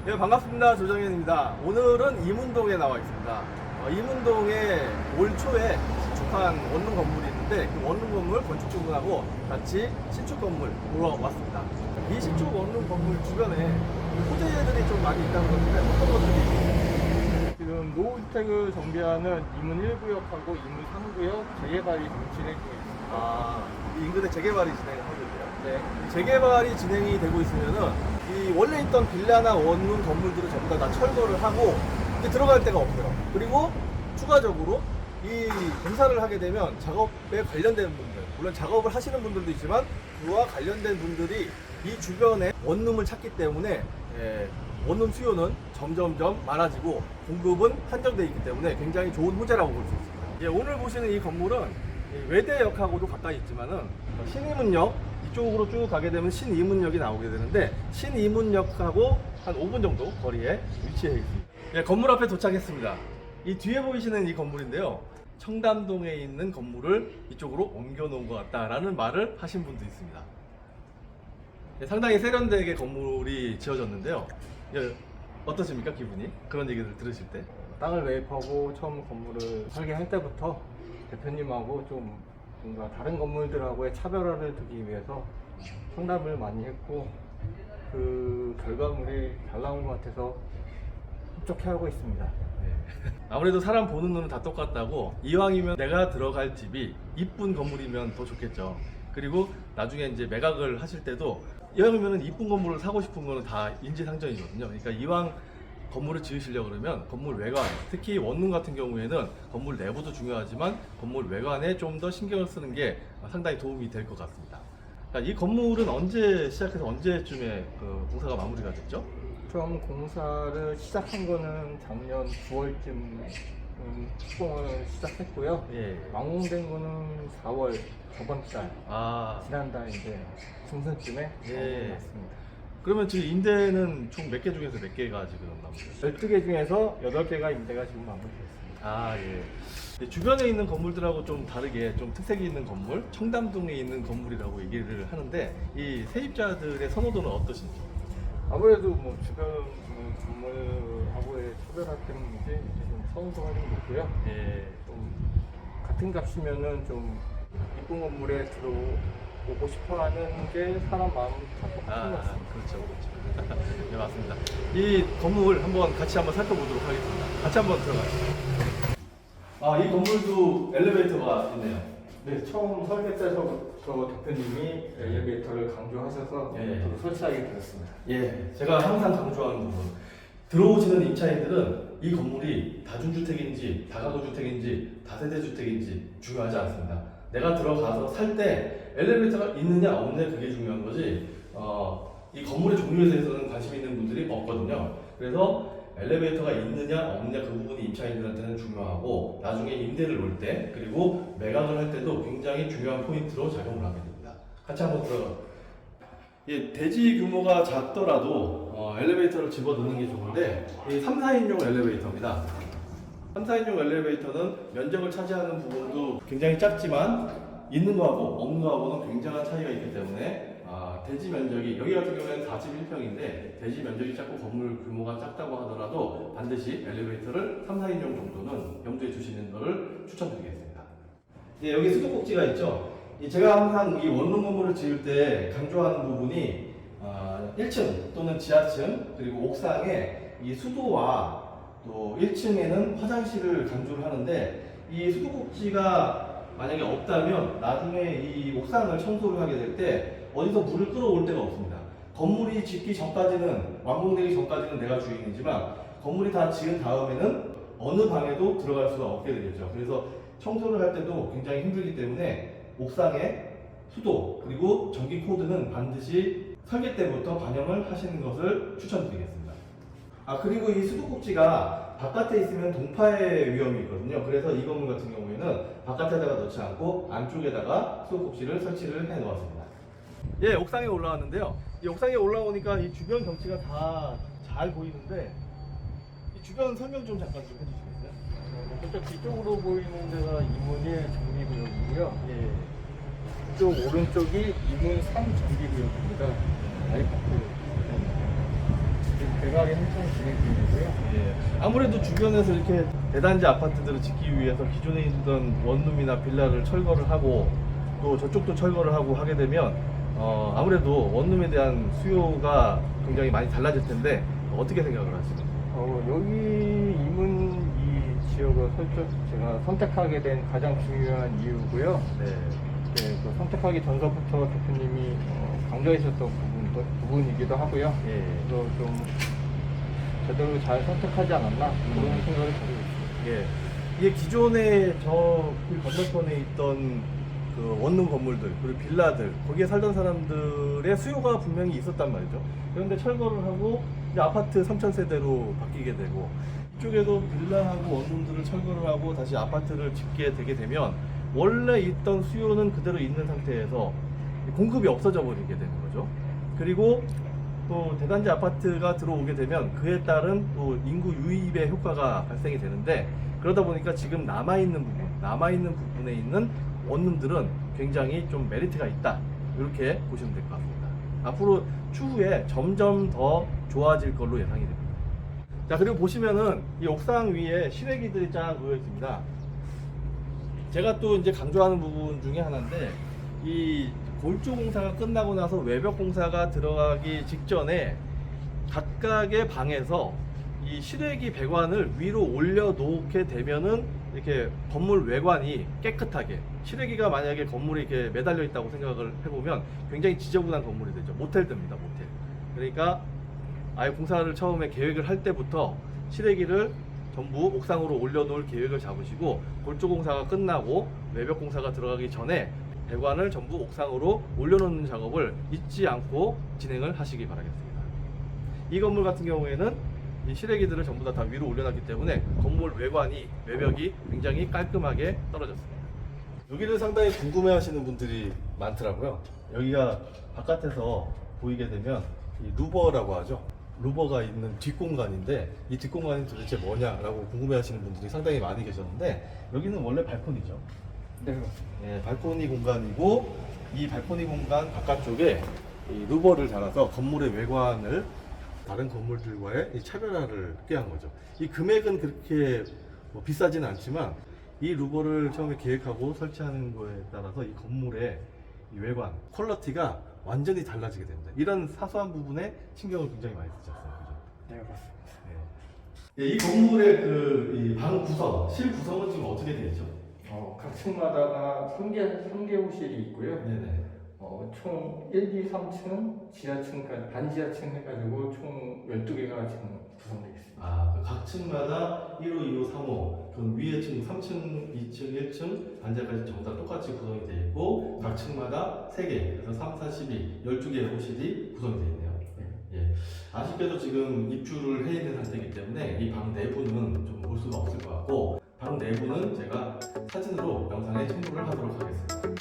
네, 반갑습니다. 조정현입니다. 오늘은 이문동에 나와 있습니다. 이문동에 올 초에 신축한 원룸 건물이 있는데 그 원룸 건물 건축주분하고 같이 신축 건물 보러 왔습니다. 이 신축 원룸 건물 주변에 호재들이 좀 많이 있다는 건데 어떤 것들이 있나요? 지금 노후주택을 정비하는 이문 1구역하고 이문 3구역 재개발이 지금 진행 중에 있습니다. 이 인근에 재개발이 진행하고 있네요. 네. 이 재개발이 진행이 되고 있으면은 이 원래 있던 빌라나 원룸 건물들을 전부 다 철거를 하고 이제 들어갈 데가 없어요. 그리고 추가적으로 이 공사를 하게 되면 작업에 관련된 분들, 물론 작업을 하시는 분들도 있지만 그와 관련된 분들이 이 주변에 원룸을 찾기 때문에 원룸 수요는 점점점 많아지고 공급은 한정되어 있기 때문에 굉장히 좋은 호재라고 볼 수 있습니다. 오늘 보시는 이 건물은 외대역하고도 가까이 있지만은 신이문역 이쪽으로 쭉 가게 되면 신이문역이 나오게 되는데 신이문역하고 한 5분 정도 거리에 위치해 있습니다. 건물 앞에 도착했습니다. 이 뒤에 보이시는 이 건물인데요. 청담동에 있는 건물을 이쪽으로 옮겨 놓은 것 같다라는 말을 하신 분도 있습니다. 상당히 세련되게 건물이 지어졌는데요. 어떠십니까, 기분이? 그런 얘기를 들으실 때? 땅을 매입하고 처음 건물을 설계할 때부터 대표님하고 좀 뭔가 다른 건물들하고의 차별화를 두기 위해서 상담을 많이 했고 그 결과물이 잘 나온 것 같아서 흡족해하고 있습니다. 아무래도 사람 보는 눈은 다 똑같다고 이왕이면 내가 들어갈 집이 이쁜 건물이면 더 좋겠죠. 그리고 나중에 이제 매각을 하실 때도 이왕이면 이쁜 건물을 사고 싶은 거는 다 인지상정이거든요. 그러니까 이왕 건물을 지으시려고 그러면 건물 외관, 특히 원룸 같은 경우에는 건물 내부도 중요하지만 건물 외관에 좀 더 신경을 쓰는 게 상당히 도움이 될 것 같습니다. 그러니까 이 건물은 언제 시작해서 언제쯤에 그 공사가 마무리가 됐죠? 처음 공사를 시작한 거는 작년 9월쯤 시공을 시작했고요. 예. 완공된 거는 4월 저번 달, 아, 지난달 이제 중순쯤에 예. 났습니다. 그러면 지금 임대는 총 몇 개 중에서 몇 개가 지금 남았어요? 12개 중에서 8개가 임대가 지금 마무리됐습니다. 아, 예. 주변에 있는 건물들하고 좀 다르게 좀 특색이 있는 건물, 청담동에 있는 건물이라고 얘기를 하는데 이 세입자들의 선호도는 어떠신지? 아무래도 뭐 주변 건물하고의 차별화 때문인지 좀 선호도가 좀 높고요. 예. 좀 같은 값이면은 좀 이쁜 건물에 들어오고 싶어하는 게 사람 마음을 잡고 같은 것 같습니다. 그렇죠. 네, 맞습니다. 이 건물 같이 한번 살펴보도록 하겠습니다. 같이 한번 들어가시죠. 이 건물도 엘리베이터가 있네요. 네, 처음 설계 때서부터 대표님이 엘리베이터를 강조하셔서 엘리베이터를 설치하게 되었습니다. 예, 제가 항상 강조하는 부분. 들어오시는 임차인들은 이 건물이 다중주택인지, 다가구주택인지, 다세대주택인지 중요하지 않습니다. 내가 들어가서 살 때 엘리베이터가 있느냐 없느냐 그게 중요한 거지, 이 건물의 종류에 대해서는 관심 있는 분들이 없거든요. 그래서 엘리베이터가 있느냐 없느냐 그 부분이 임차인들한테는 중요하고 나중에 임대를 올 때 그리고 매각을 할 때도 굉장히 중요한 포인트로 작용을 하게 됩니다. 같이 한번 들어가. 대지 규모가 작더라도 엘리베이터를 집어넣는 게 좋은데 이 3, 4인용 엘리베이터입니다. 3, 4인용 엘리베이터는 면적을 차지하는 부분도 굉장히 작지만 있는 거하고 없는 거하고는 굉장한 차이가 있기 때문에 대지 면적이 여기 같은 경우에는 41평인데 대지 면적이 작고 건물 규모가 작다고 하더라도 반드시 엘리베이터를 3, 4인용 정도는 염두에 두시는 것을 추천드리겠습니다. 여기 수도꼭지가 있죠. 제가 항상 이 원룸 건물을 지을 때 강조하는 부분이 1층 또는 지하층 그리고 옥상에 이 수도와 또 1층에는 화장실을 강조를 하는데 이 수도꼭지가 만약에 없다면 나중에 이 옥상을 청소를 하게 될 때 어디서 물을 끌어올 데가 없습니다. 건물이 짓기 전까지는, 완공되기 전까지는 내가 주인이지만 건물이 다 지은 다음에는 어느 방에도 들어갈 수가 없게 되겠죠. 그래서 청소를 할 때도 굉장히 힘들기 때문에 옥상에 수도 그리고 전기 코드는 반드시 설계 때부터 반영을 하시는 것을 추천드리겠습니다. 그리고 이 수도꼭지가 바깥에 있으면 동파의 위험이 있거든요. 그래서 이 건물 같은 경우에는 바깥에다가 넣지 않고 안쪽에다가 수도꼭지를 설치를 해 놓았습니다. 옥상에 올라왔는데요. 이 옥상에 올라오니까 이 주변 경치가 다 잘 보이는데 이 주변 설명 좀 잠깐 좀 해주시겠어요? 먼저 뒤쪽으로 보이는 데가 이문 1 정비구역이고요. 이쪽 오른쪽이 이문 3 정비구역입니다. 아이파크. 제가 건조하게 한창 진행 중이고요. 예. 아무래도 주변에서 이렇게 대단지 아파트들을 짓기 위해서 기존에 있던 원룸이나 빌라를 철거를 하고 또 저쪽도 철거를 하고 하게 되면 아무래도 원룸에 대한 수요가 굉장히 많이 달라질 텐데 어떻게 생각을 하십니까? 여기 이 지역을 제가 선택하게 된 가장 중요한 이유고요. 네. 그 선택하기 전서부터 대표님이 강조하셨던 부분이기도 하고요. 예. 그래서 좀 제대로 잘 선택하지 않았나 그런 생각을 가지고 있습니다. 예. 이게 기존에 그 건너편에 있던 그 원룸 건물들 그리고 빌라들 거기에 살던 사람들의 수요가 분명히 있었단 말이죠. 그런데 철거를 하고 이제 아파트 3,000세대로 바뀌게 되고 이쪽에도 빌라하고 원룸들을 철거를 하고 다시 아파트를 짓게 되게 되면 원래 있던 수요는 그대로 있는 상태에서 공급이 없어져 버리게 되는 거죠. 그리고 또 대단지 아파트가 들어오게 되면 그에 따른 또 인구 유입의 효과가 발생이 되는데 그러다 보니까 지금 남아있는 부분에 있는 원룸들은 굉장히 좀 메리트가 있다 이렇게 보시면 될 것 같습니다. 앞으로 추후에 점점 더 좋아질 걸로 예상이 됩니다. 자, 그리고 보시면은 이 옥상 위에 실외기들이 쫙 놓여 있습니다. 제가 또 이제 강조하는 부분 중에 하나인데 이 골조 공사가 끝나고 나서 외벽 공사가 들어가기 직전에 각각의 방에서 이 실외기 배관을 위로 올려 놓게 되면은 이렇게 건물 외관이 깨끗하게 실외기가 만약에 건물에 이렇게 매달려 있다고 생각을 해보면 굉장히 지저분한 건물이 되죠. 모텔됩니다, 모텔. 그러니까 아예 공사를 처음에 계획을 할 때부터 실외기를 전부 옥상으로 올려놓을 계획을 잡으시고 골조 공사가 끝나고 외벽 공사가 들어가기 전에 배관을 전부 옥상으로 올려놓는 작업을 잊지 않고 진행을 하시기 바라겠습니다. 이 건물 같은 경우에는 이 실외기들을 전부 다 위로 올려놨기 때문에 건물 외관이 외벽이 굉장히 깔끔하게 떨어졌습니다. 여기를 상당히 궁금해하시는 분들이 많더라고요. 여기가 바깥에서 보이게 되면 이 루버라고 하죠. 루버가 있는 뒷공간인데 이 뒷공간이 도대체 뭐냐라고 궁금해하시는 분들이 상당히 많이 계셨는데 여기는 원래 발코니죠. 네. 네, 발코니 공간이고 이 발코니 공간 바깥쪽에 이 루버를 달아서 건물의 외관을 다른 건물들과의 이 차별화를 꾀한 거죠. 이 금액은 그렇게 뭐 비싸지는 않지만 이 루버를 처음에 계획하고 설치하는 거에 따라서 이 건물의 이 외관 퀄리티가 완전히 달라지게 됩니다. 이런 사소한 부분에 신경을 굉장히 많이 쓰지 않습니까? 네, 맞습니다. 네. 이 건물의 그 방 구성, 실 구성은 지금 어떻게 되죠? 각 층마다가 3개 호실이 있고요. 네네. 총 1, 2, 3층, 지하층까지, 반지하층 해가지고 총 12개가 지금 구성되어 있습니다. 아, 각 층마다 1호, 2호, 3호, 그 위에 층 3층, 2층, 1층, 반지하까지 전부 다 똑같이 구성이 되어 있고 각 층마다 3개, 그래서 3, 4, 12, 12개의 호실이 구성이 되어 있네요. 예. 아쉽게도 지금 입주를 해 있는 상태이기 때문에 이 방 내부는 좀 볼 수가 없을 것 같고 방 내부는 제가 사진으로 영상에 첨부를 하도록 하겠습니다.